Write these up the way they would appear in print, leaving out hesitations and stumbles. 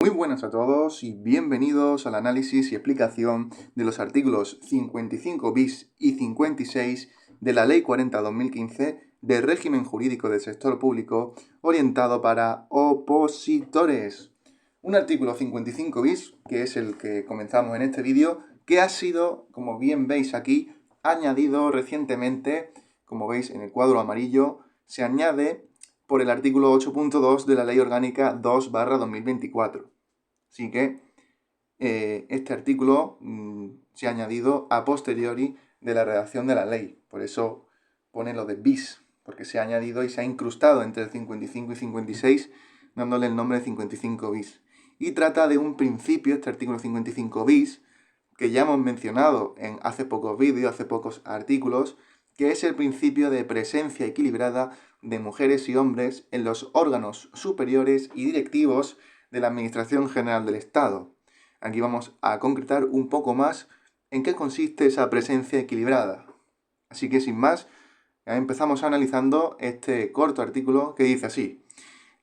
Muy buenas a todos y bienvenidos al análisis y explicación de los artículos 55 bis y 56 de la Ley 40/2015 del régimen jurídico del sector público orientado para opositores. Un artículo 55 bis, que es el que comenzamos en este vídeo, que ha sido, como bien veis aquí, añadido recientemente, como veis en el cuadro amarillo, se añade por el artículo 8.2 de la Ley Orgánica 2/2024. Así que este artículo se ha añadido a posteriori de la redacción de la ley. Por eso pone lo de bis, porque se ha añadido y se ha incrustado entre el 55 y 56, dándole el nombre de 55 bis. Y trata de un principio, este artículo 55 bis, que ya hemos mencionado en hace pocos vídeos, hace pocos artículos, que es el principio de presencia equilibrada de mujeres y hombres en los órganos superiores y directivos de la Administración General del Estado. Aquí vamos a concretar un poco más en qué consiste esa presencia equilibrada. Así que sin más, empezamos analizando este corto artículo que dice así: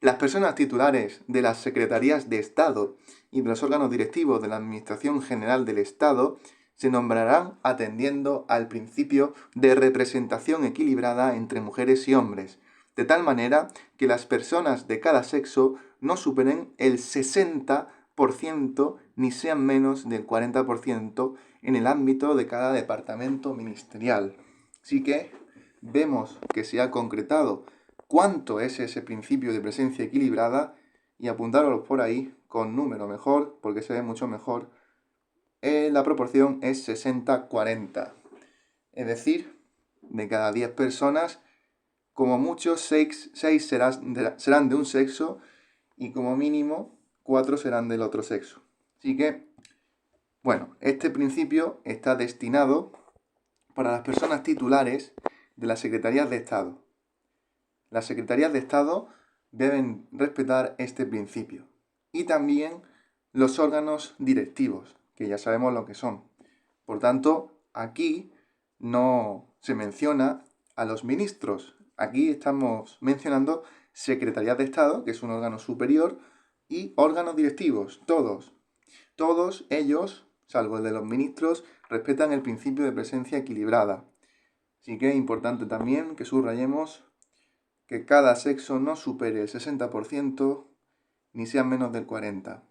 las personas titulares de las Secretarías de Estado y de los órganos directivos de la Administración General del Estado se nombrarán atendiendo al principio de representación equilibrada entre mujeres y hombres, de tal manera que las personas de cada sexo no superen el 60% ni sean menos del 40% en el ámbito de cada departamento ministerial. Así que vemos que se ha concretado cuánto es ese principio de presencia equilibrada y apuntároslo por ahí con número mejor, porque se ve mucho mejor. La proporción es 60-40. Es decir, de cada 10 personas, como mucho 6 serán de un sexo y como mínimo 4 serán del otro sexo. Así que, bueno, este principio está destinado para las personas titulares de las Secretarías de Estado. Las Secretarías de Estado deben respetar este principio. Y también los órganos directivos, que ya sabemos lo que son. Por tanto, aquí no se menciona a los ministros. Aquí estamos mencionando Secretarías de Estado, que es un órgano superior, y órganos directivos, todos. Todos ellos, salvo el de los ministros, respetan el principio de presencia equilibrada. Así que es importante también que subrayemos que cada sexo no supere el 60% ni sea menos del 40%.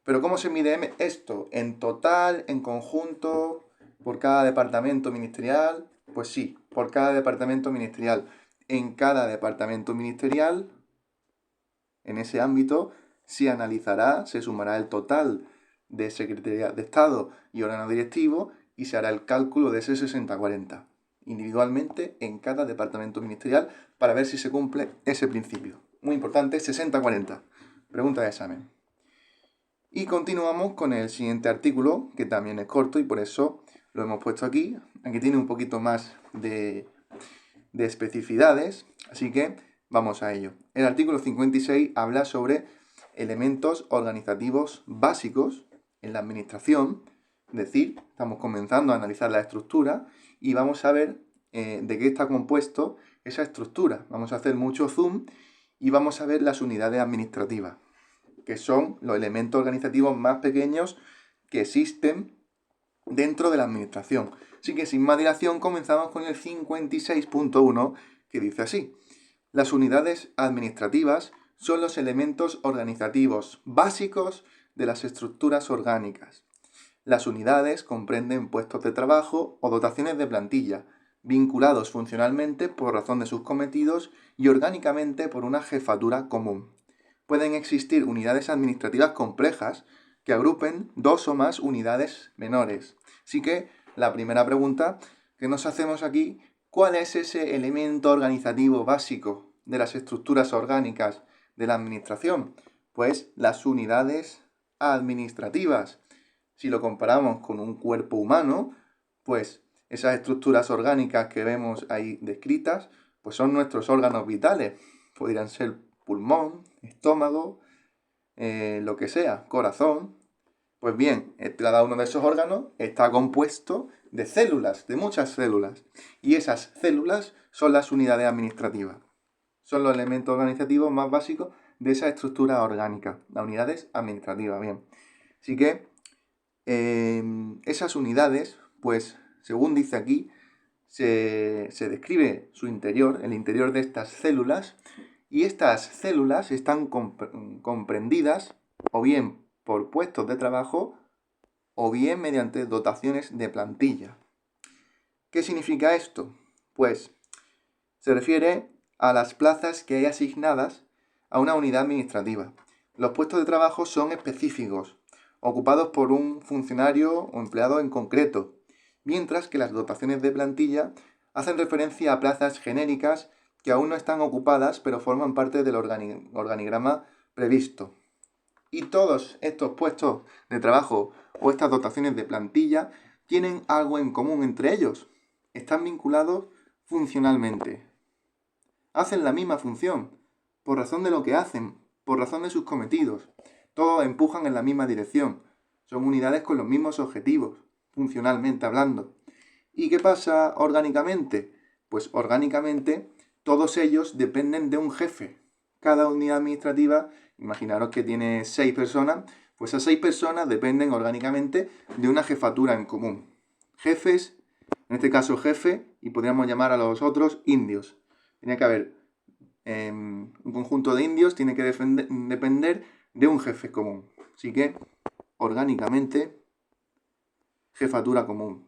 Pero ¿cómo se mide esto? ¿En total, en conjunto, por cada departamento ministerial? Pues sí, por cada departamento ministerial. En cada departamento ministerial, en ese ámbito, se analizará, se sumará el total de Secretaría de Estado y órgano directivo y se hará el cálculo de ese 60-40, individualmente en cada departamento ministerial, para ver si se cumple ese principio. Muy importante, 60-40. Pregunta de examen. Y continuamos con el siguiente artículo, que también es corto y por eso lo hemos puesto aquí. Aquí tiene un poquito más de especificidades, así que vamos a ello. El artículo 56 habla sobre elementos organizativos básicos en la administración, es decir, estamos comenzando a analizar la estructura y vamos a ver de qué está compuesto esa estructura. Vamos a hacer mucho zoom y vamos a ver las unidades administrativas, que son los elementos organizativos más pequeños que existen dentro de la administración. Así que sin más dilación comenzamos con el 56.1, que dice así: las unidades administrativas son los elementos organizativos básicos de las estructuras orgánicas. Las unidades comprenden puestos de trabajo o dotaciones de plantilla, vinculados funcionalmente por razón de sus cometidos y orgánicamente por una jefatura común. Pueden existir unidades administrativas complejas que agrupen dos o más unidades menores. Así que la primera pregunta que nos hacemos aquí: ¿cuál es ese elemento organizativo básico de las estructuras orgánicas de la administración? Pues las unidades administrativas. Si lo comparamos con un cuerpo humano, pues esas estructuras orgánicas que vemos ahí descritas, pues son nuestros órganos vitales. Podrían ser pulmón, estómago, lo que sea, corazón. Pues bien, cada uno de esos órganos está compuesto de células, de muchas células. Y esas células son las unidades administrativas. Son los elementos organizativos más básicos de esa estructura orgánica, las unidades administrativas, bien. Así que esas unidades, pues según dice aquí, se describe su interior, el interior de estas células, y estas células están comprendidas o bien por puestos de trabajo o bien mediante dotaciones de plantilla. ¿Qué significa esto? Pues se refiere a las plazas que hay asignadas a una unidad administrativa. Los puestos de trabajo son específicos, ocupados por un funcionario o empleado en concreto, mientras que las dotaciones de plantilla hacen referencia a plazas genéricas que aún no están ocupadas, pero forman parte del organigrama previsto. Y todos estos puestos de trabajo o estas dotaciones de plantilla tienen algo en común entre ellos. Están vinculados funcionalmente. Hacen la misma función, por razón de lo que hacen, por razón de sus cometidos. Todos empujan en la misma dirección. Son unidades con los mismos objetivos, funcionalmente hablando. ¿Y qué pasa orgánicamente? Pues orgánicamente todos ellos dependen de un jefe. Cada unidad administrativa, imaginaros que tiene 6 personas, pues esas 6 personas dependen orgánicamente de una jefatura en común. Jefes, en este caso jefe, y podríamos llamar a los otros indios. Tiene que haber un conjunto de indios, tiene que depender de un jefe común. Así que, orgánicamente, jefatura común.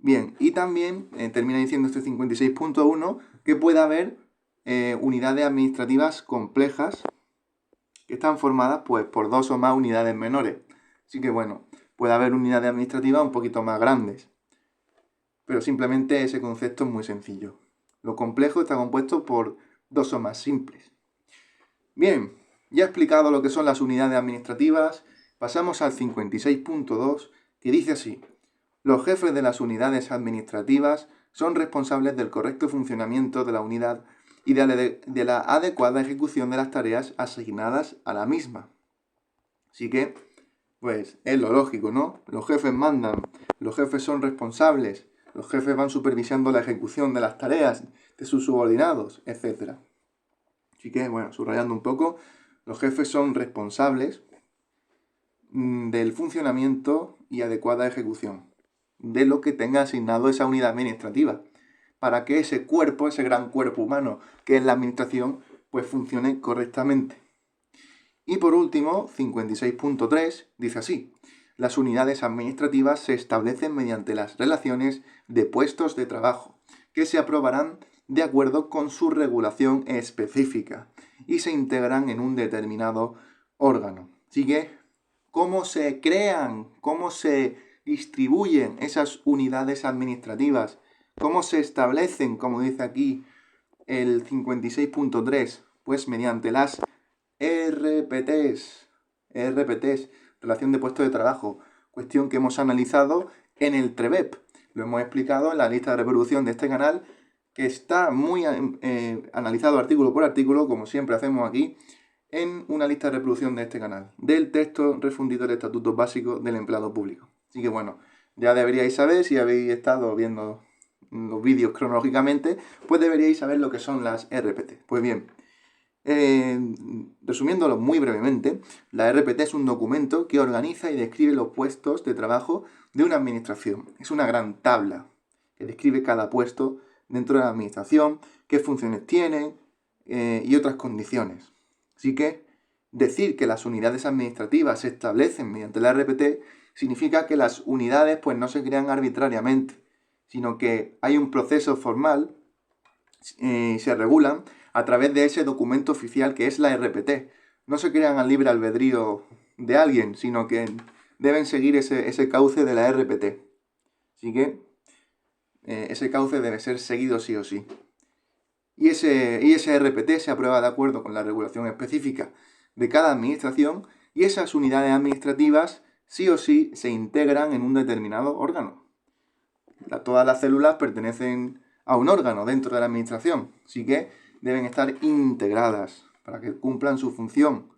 Bien, y también termina diciendo este 56.1 que puede haber unidades administrativas complejas que están formadas pues, por 2 o más unidades menores. Así que bueno, puede haber unidades administrativas un poquito más grandes. Pero simplemente ese concepto es muy sencillo. Lo complejo está compuesto por 2 o más simples. Bien, ya he explicado lo que son las unidades administrativas. Pasamos al 56.2 que dice así: los jefes de las unidades administrativas son responsables del correcto funcionamiento de la unidad y de la adecuada ejecución de las tareas asignadas a la misma. Así que, pues, es lo lógico, ¿no? Los jefes mandan, los jefes son responsables, los jefes van supervisando la ejecución de las tareas de sus subordinados, etc. Así que, bueno, subrayando un poco, los jefes son responsables del funcionamiento y adecuada ejecución de lo que tenga asignado esa unidad administrativa, para que ese cuerpo, ese gran cuerpo humano que es la administración, pues funcione correctamente. Y por último, 56.3 dice así: las unidades administrativas se establecen mediante las relaciones de puestos de trabajo, que se aprobarán de acuerdo con su regulación específica y se integran en un determinado órgano. Así que, ¿cómo se crean? ¿Cómo se distribuyen esas unidades administrativas? ¿Cómo se establecen, como dice aquí el 56.3? Pues mediante las RPTs, relación de puesto de trabajo, cuestión que hemos analizado en el TREBEP. Lo hemos explicado en la lista de reproducción de este canal, que está muy analizado artículo por artículo, como siempre hacemos aquí, en una lista de reproducción de este canal, del texto refundido del Estatuto Básico del Empleado Público. Así que bueno, ya deberíais saber, si habéis estado viendo los vídeos cronológicamente, pues deberíais saber lo que son las RPT. Pues bien, resumiéndolo muy brevemente, la RPT es un documento que organiza y describe los puestos de trabajo de una administración. Es una gran tabla que describe cada puesto dentro de la administración, qué funciones tienen y otras condiciones. Así que decir que las unidades administrativas se establecen mediante la RPT significa que las unidades pues, no se crean arbitrariamente, sino que hay un proceso formal y se regulan a través de ese documento oficial que es la RPT. No se crean al libre albedrío de alguien, sino que deben seguir ese cauce de la RPT. Así que ese cauce debe ser seguido sí o sí. Y ese RPT se aprueba de acuerdo con la regulación específica de cada administración y esas unidades administrativas sí o sí se integran en un determinado órgano. Todas las células pertenecen a un órgano dentro de la administración, así que deben estar integradas para que cumplan su función.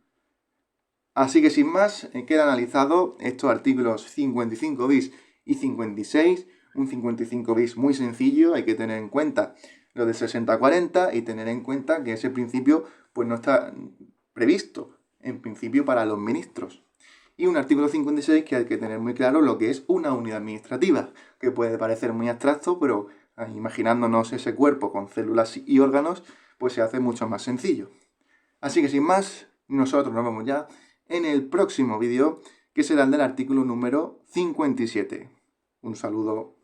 Así que sin más, queda analizado estos artículos 55 bis y 56, un 55 bis muy sencillo, hay que tener en cuenta lo del 60-40 y tener en cuenta que ese principio pues no está previsto en principio para los ministros. Y un artículo 56 que hay que tener muy claro lo que es una unidad administrativa, que puede parecer muy abstracto, pero imaginándonos ese cuerpo con células y órganos, pues se hace mucho más sencillo. Así que sin más, nosotros nos vemos ya en el próximo vídeo, que será el del artículo número 57. Un saludo.